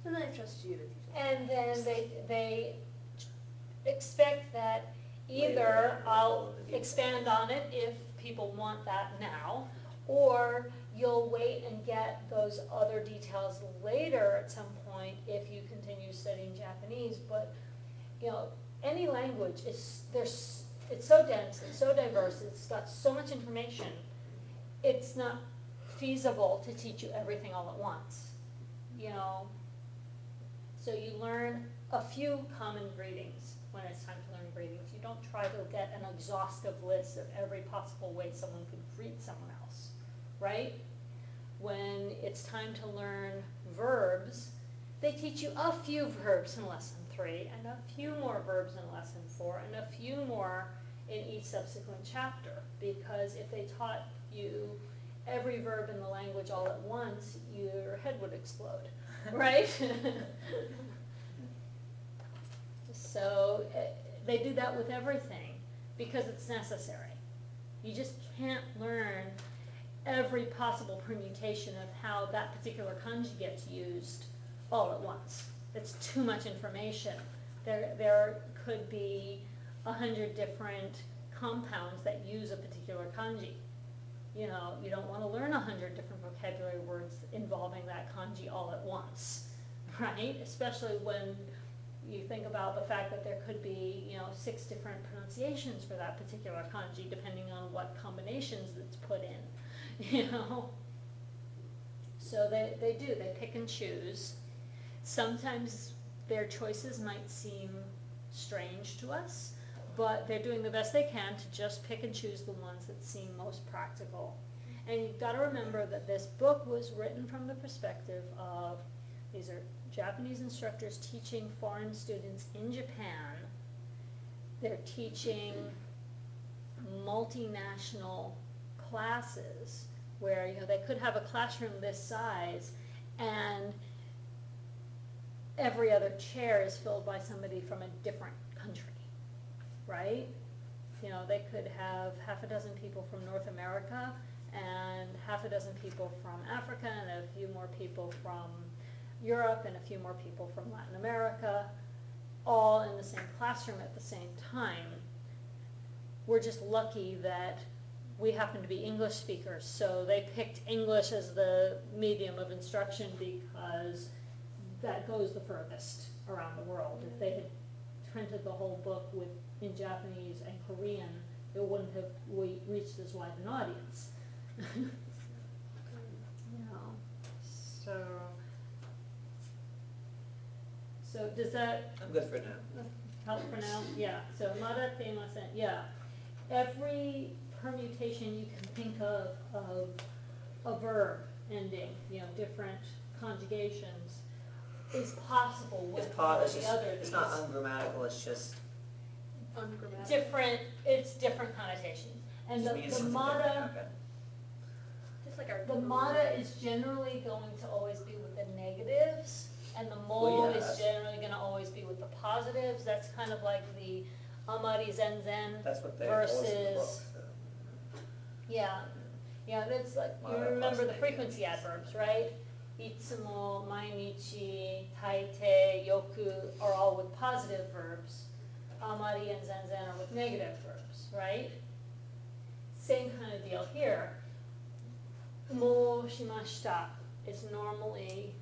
And then I trust you to teach it. And then they expect that Later, either we'll I'll go into detail. expand on it if people want that now, or you'll wait and get those other details later at some point if you continue studying Japanese. But, you know, any language it's so dense, it's so diverse, it's got so much information, it's not feasible to teach you everything all at once, you know. So you learn a few common greetings when it's time to learn greetings. You don't try to get an exhaustive list of every possible way someone could greet someone else, right? When it's time to learn verbs, they teach you a few verbs in lesson 3, and a few more verbs in lesson 4, and a few more in each subsequent chapter. Because if they taught you every verb in the language all at once, your head would explode, right? So they do that with everything because it's necessary. You just can't learn every possible permutation of how that particular kanji gets used all at once. It's too much information. There could be 100 different compounds that use a particular kanji. You know, you don't want to learn 100 different vocabulary words involving that kanji all at once, right? Especially when you think about the fact that there could be, you know, 6 different pronunciations for that particular kanji depending on what combinations it's put in, you know. So they do, they pick and choose. Sometimes their choices might seem strange to us, but they're doing the best they can to just pick and choose the ones that seem most practical. And you've got to remember that this book was written from the perspective of, these are Japanese instructors teaching foreign students in Japan. They're teaching multinational classes where, you know, they could have a classroom this size and every other chair is filled by somebody from a different country, right? You know, they could have half a dozen people from North America and half a dozen people from Africa and a few more people from Europe and a few more people from Latin America, all in the same classroom at the same time. We're just lucky that we happen to be English speakers, so they picked English as the medium of instruction because that goes the furthest around the world. If they had printed the whole book in Japanese and Korean, it wouldn't have reached as wide an audience. So does that I'm good for now. help for now? Yeah, so mada teimasen, yeah. Every permutation you can think of a verb ending, different conjugations, is possible with one of the other It's these. not ungrammatical, it's just Ungrammatical. It's different connotations. And just means the something mada, different happened. Just like our the mada is generally going to always be with the negatives, and the mo Well, yeah, is that's- generally going to always be with the positives. That's kind of like the amari zenzen. That's what they told us in the book. Versus- So. Yeah, that's like, you Mada remember plus the frequency adverbs, right? Itsumo, mainichi, taite, yoku are all with positive verbs. Amari and zenzen are with negative verbs, right? Same kind of deal here. Mo shimashita is normally,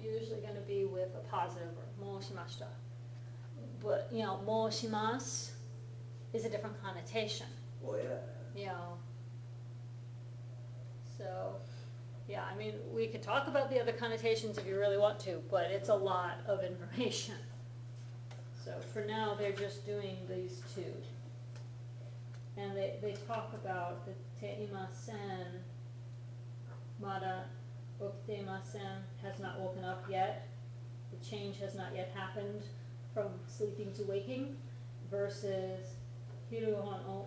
usually going to be with a positive verb, mo shimashita. But, mo shimasu is a different connotation, Well, yeah. So, yeah, I mean, we could talk about the other connotations if you really want to, but it's a lot of information. So for now, they're just doing these two. And they talk about the teimasen, mada okiteimasen, has not woken up yet. The change has not yet happened from sleeping to waking, versus hiru o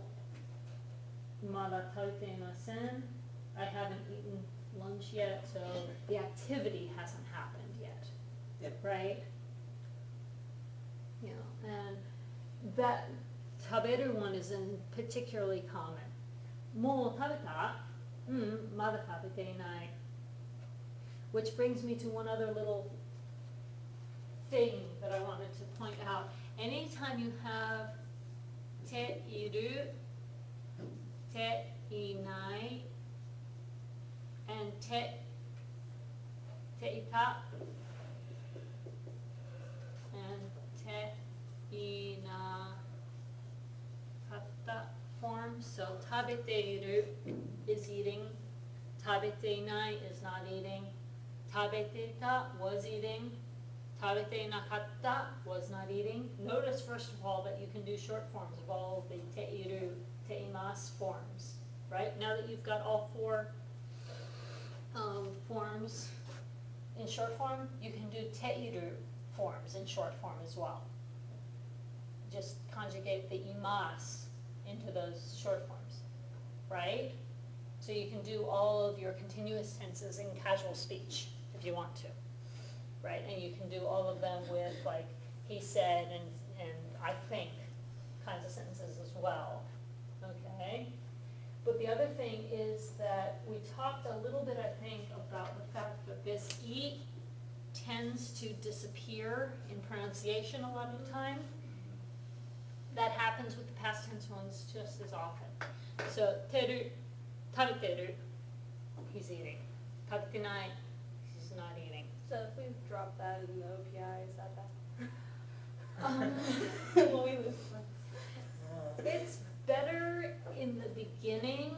mada tariteimasen, I haven't eaten lunch yet, so the activity hasn't happened yet. Yep. Right? And that taberu one is particularly common. Mo tabeta, mada tabete inai. Which brings me to one other little thing that I wanted to point out. Anytime you have te iru, te inai, and te ita, and te ina kata forms. So tabete iru is eating, tabete inai is not eating, tabete ita was eating, tabete nakata was not eating. Notice first of all that you can do short forms of all of the te iru, te imasu forms, right? Now that you've got all four forms in short form, you can do te iru forms in short form as well. Just conjugate the imas into those short forms, right? So you can do all of your continuous tenses in casual speech if you want to, right? And you can do all of them with like he said and I think kinds of sentences as well, okay? But the other thing is that we talked a little bit, I think, about the fact that this E tends to disappear in pronunciation a lot of the time. That happens with the past tense ones just as often. So, teru, tabeteru, he's eating. Tabetenai, he's not eating. So if we drop that in the OPI, is that bad? Will we lose one? It's better in the beginning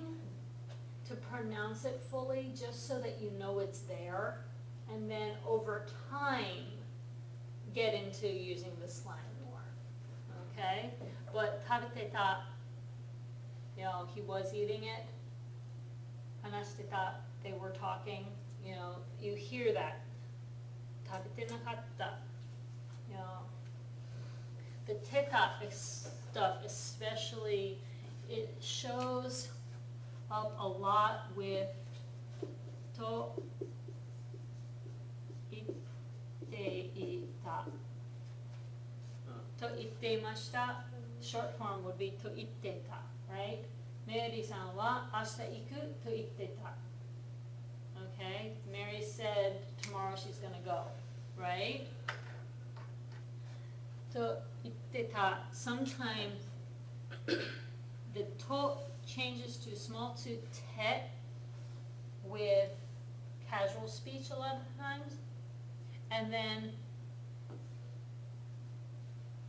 to pronounce it fully, just so that you know it's there, and then over time get into using the slang more. Okay? But tabeteta, he was eating it. Hanashiteta, they were talking. You hear that. Tabete nakatta. The teta stuff especially, it shows up a lot with to itte ita. To ittemashita, short form would be to itteta, right? Mary-san wa ashita iku to itteta. Okay, Mary said tomorrow she's gonna go, right? To itteta, sometimes the to changes to small to te with casual speech a lot of times, and then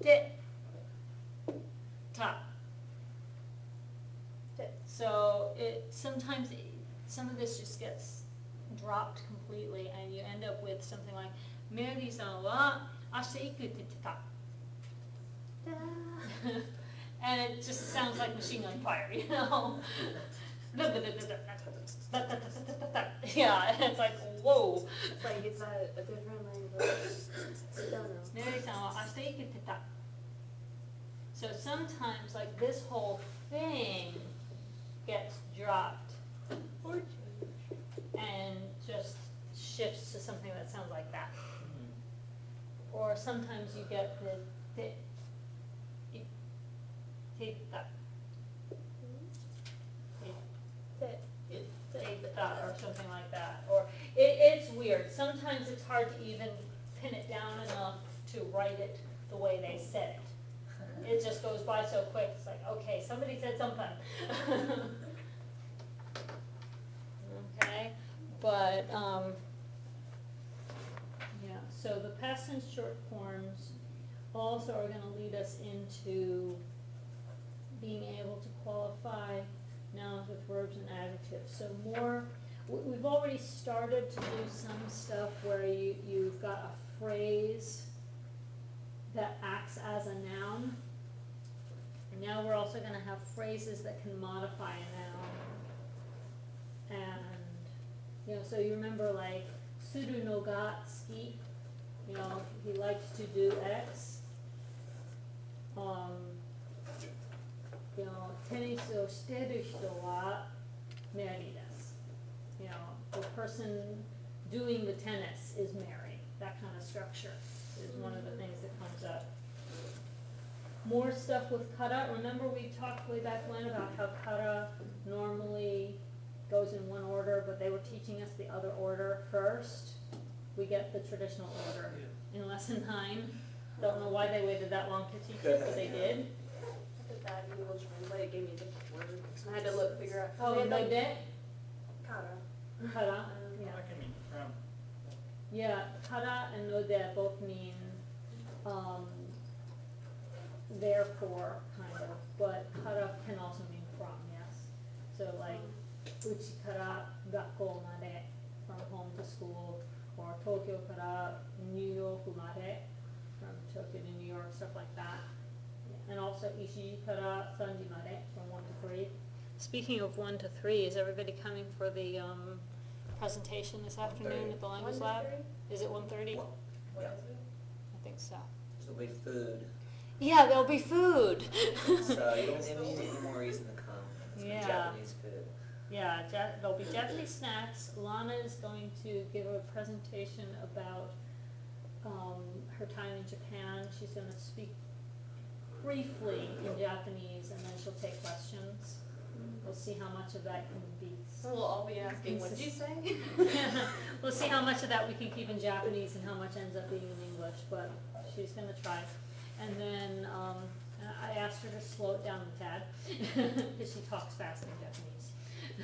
でた で So sometimes some of this just gets dropped completely and you end up with something like メアリーさんは明日行くって言ってた and it just sounds like machine gun fire, you know? Yeah, and it's like, whoa. It's like it's a different language. I don't know. メアリーさんは明日行くって言ってた So sometimes like this whole thing gets dropped Or change. and just shifts to something that sounds like that. Or sometimes you get the or something like that. Or it's weird. Sometimes it's hard to even pin it down enough to write it the way they said it. It just goes by so quick. It's like, okay, somebody said something. Okay, but yeah. So the past tense short forms also are going to lead us into being able to qualify nouns with verbs and adjectives. So more, we've already started to do some stuff where you've got a phrase that acts as a noun. And now we're also going to have phrases that can modify a noun. And, you know, so you remember like, suru no ga tsuki, you know, he likes to do X. You know, テニスをしてる人はメアリーです。You know, the person doing the tennis is Mary. That kind of structure is one of the things that comes up. More stuff with kara. Remember we talked way back when about how kara normally goes in one order, but they were teaching us the other order first. We get the traditional order in lesson 9. Don't know why they waited that long to teach it, but they did. I did that in English translate. It gave me a different word. I had to figure out. Oh, no de? Kara. Kara. Yeah. That can mean from. Yeah, kara and no de both mean therefore, kind of, but kara can also mean from, yes. So like, uchi kara gakkou made, from home to school, or Tokyo kara New York made, from Tokyo to New York, stuff like that. And also Ishii kara Sanji made, from 1 to 3. Speaking of 1 to 3, is everybody coming for the presentation this afternoon at the language 1 to lab? 3? Is it 1:30? Well, What yeah. is it? I think so. So we food. Yeah, there'll be food. So you don't need any more reason to come. It's Yeah. Japanese food. Yeah, there'll be Japanese snacks. Lana is going to give a presentation about her time in Japan. She's going to speak briefly in Japanese, and then she'll take questions. We'll see how much of that can be. So we'll all be asking, what did you say? We'll see how much of that we can keep in Japanese and how much ends up being in English, but she's going to try. And then I asked her to slow it down a tad, because she talks fast in Japanese.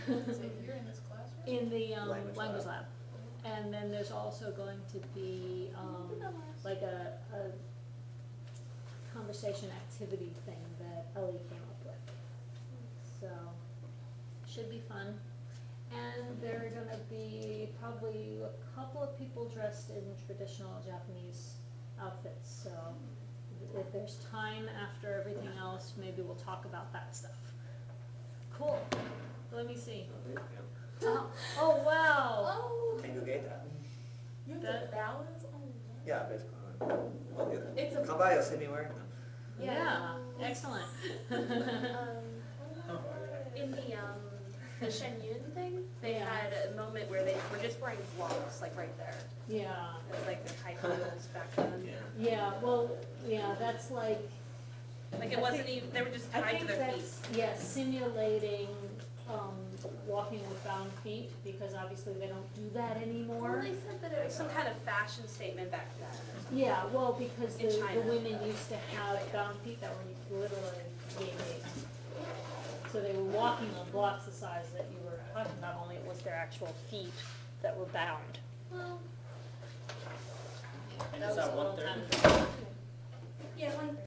So you're in this classroom? In the Language language lab. lab. And then there's also going to be like a conversation activity thing that Ellie came up with. So, should be fun. And there are going to be probably a couple of people dressed in traditional Japanese outfits. So, if there's time after everything else, maybe we'll talk about that stuff. Cool. Let me see. Oh, wow. Oh, Can you get that? you have That- to balance? Oh, Yeah, basically. It's a- Kabayo sent me wearing them. Yeah, excellent. In the Shenyun thing, they Yeah. had a moment where they were just wearing blocks, like right there. Yeah, It was like the high heels back then. yeah, well, yeah, that's like, Like it I wasn't think- even, they were just I tied to think their feet. that's, yeah, simulating, walking with bound feet, because obviously they don't do that Well, anymore. they said that it was some kind of fashion statement back then. Yeah, well, because In the China. women used to have bound feet that were literally yay. So they were walking on blocks the size that you were talking about, only it was their actual feet that were bound. Well, And That is was that a long 1:30? time ago. Yeah, one.